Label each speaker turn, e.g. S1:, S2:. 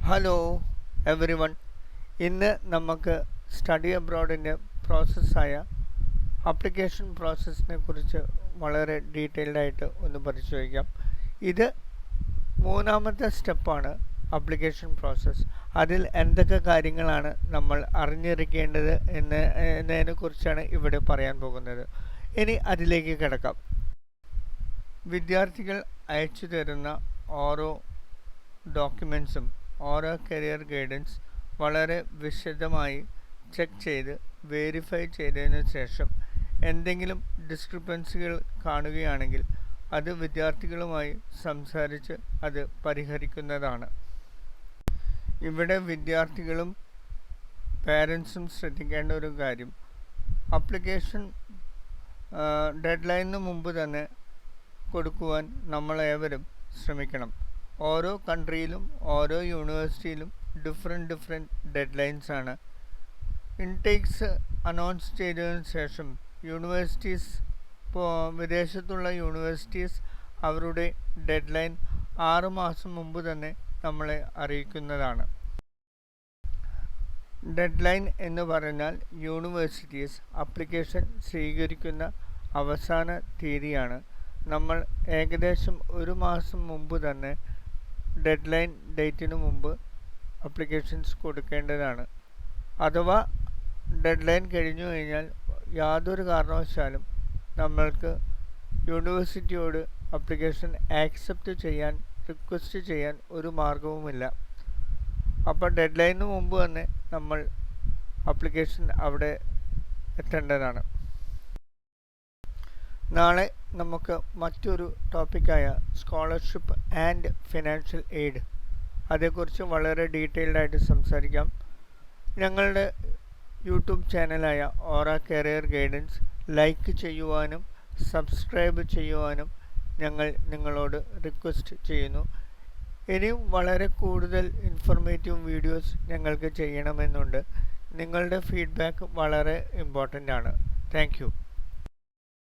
S1: Hello every one. ഇന്ന് നമുക്ക് study അബ്രോഡിൻ്റെ പ്രോസസ്സായ application പ്രോസസ്സിനെ കുറിച്ച് വളരെ ഡീറ്റെയിൽഡായിട്ട് ഒന്ന് പരിശോധിക്കാം. ഇത് മൂന്നാമത്തെ സ്റ്റെപ്പാണ് ആപ്ലിക്കേഷൻ പ്രോസസ്സ്. അതിൽ എന്തൊക്കെ കാര്യങ്ങളാണ് നമ്മൾ അറിഞ്ഞിരിക്കേണ്ടത് എന്നതിനെക്കുറിച്ചാണ് ഇവിടെ പറയാൻ പോകുന്നത്. ഇനി അതിലേക്ക് കിടക്കാം. വിദ്യാർത്ഥികൾ അയച്ചു തരുന്ന ഓരോ ഡോക്യുമെൻറ്റ്സും ഓരോ കരിയർ ഗൈഡൻസ് വളരെ വിശദമായി ചെക്ക് ചെയ്ത് വെരിഫൈ ചെയ്തതിനു ശേഷം എന്തെങ്കിലും ഡിസ്ക്രിപ്പൻസികൾ കാണുകയാണെങ്കിൽ അത് വിദ്യാർത്ഥികളുമായി സംസാരിച്ച് അത് പരിഹരിക്കുന്നതാണ്. ഇവിടെ വിദ്യാർത്ഥികളും പേരൻസും ശ്രദ്ധിക്കേണ്ട ഒരു കാര്യം, ആപ്ലിക്കേഷൻ ഡെഡ്ലൈനിന് മുമ്പ് തന്നെ കൊടുക്കുവാൻ നമ്മളേവരും ശ്രമിക്കണം. ഓരോ കൺട്രിയിലും ഓരോ യൂണിവേഴ്സിറ്റിയിലും ഡിഫറെൻറ്റ് ഡെഡ്ലൈൻസ് ആണ്. ഇൻടേക്സ് അനൗൺസ് ചെയ്തതിനു ശേഷം യൂണിവേഴ്സിറ്റീസ്, വിദേശത്തുള്ള യൂണിവേഴ്സിറ്റീസ് അവരുടെ ഡെഡ്ലൈൻ 6 മാസം മുമ്പ് തന്നെ നമ്മളെ അറിയിക്കുന്നതാണ്. ഡെഡ്ലൈൻ എന്ന് പറഞ്ഞാൽ യൂണിവേഴ്സിറ്റീസ് ആപ്ലിക്കേഷൻ സ്വീകരിക്കുന്ന അവസാന തീയതിയാണ്. നമ്മൾ ഏകദേശം 1 മാസം മുമ്പ് തന്നെ ഡെഡ്ലൈൻ ഡേറ്റിന് മുമ്പ് ആപ്ലിക്കേഷൻസ് കൊടുക്കേണ്ടതാണ്. അഥവാ ഡെഡ്ലൈൻ കഴിഞ്ഞു കഴിഞ്ഞാൽ യാതൊരു കാരണവശാലും നമ്മൾക്ക് യൂണിവേഴ്സിറ്റിയോട് ആപ്ലിക്കേഷൻ ആക്സെപ്റ്റ് ചെയ്യാൻ, റിക്വസ്റ്റ് ചെയ്യാൻ ഒരു മാർഗവുമില്ല. അപ്പോൾ ഡെഡ്ലൈനിന് മുമ്പ് തന്നെ നമ്മൾ ആപ്ലിക്കേഷൻ അവിടെ എത്തേണ്ടതാണ്. നാളെ നമുക്ക് മറ്റൊരു ടോപ്പിക്കായ സ്കോളർഷിപ്പ് ആൻഡ് ഫിനാൻഷ്യൽ എയ്ഡ്, അതേക്കുറിച്ച് വളരെ ഡീറ്റെയിൽഡായിട്ട് സംസാരിക്കാം. ഞങ്ങളുടെ യൂട്യൂബ് ചാനലായ ഓറ കരിയർ ഗൈഡൻസ് ലൈക്ക് ചെയ്യുവാനും സബ്സ്ക്രൈബ് ചെയ്യുവാനും ഞങ്ങൾ നിങ്ങളോട് റിക്വസ്റ്റ് ചെയ്യുന്നു. ഇനിയും വളരെ കൂടുതൽ ഇൻഫർമേറ്റീവ് വീഡിയോസ് ഞങ്ങൾക്ക് ചെയ്യണമെന്നുണ്ട്. നിങ്ങളുടെ ഫീഡ്ബാക്ക് വളരെ ഇമ്പോർട്ടൻ്റ് ആണ്. Thank you.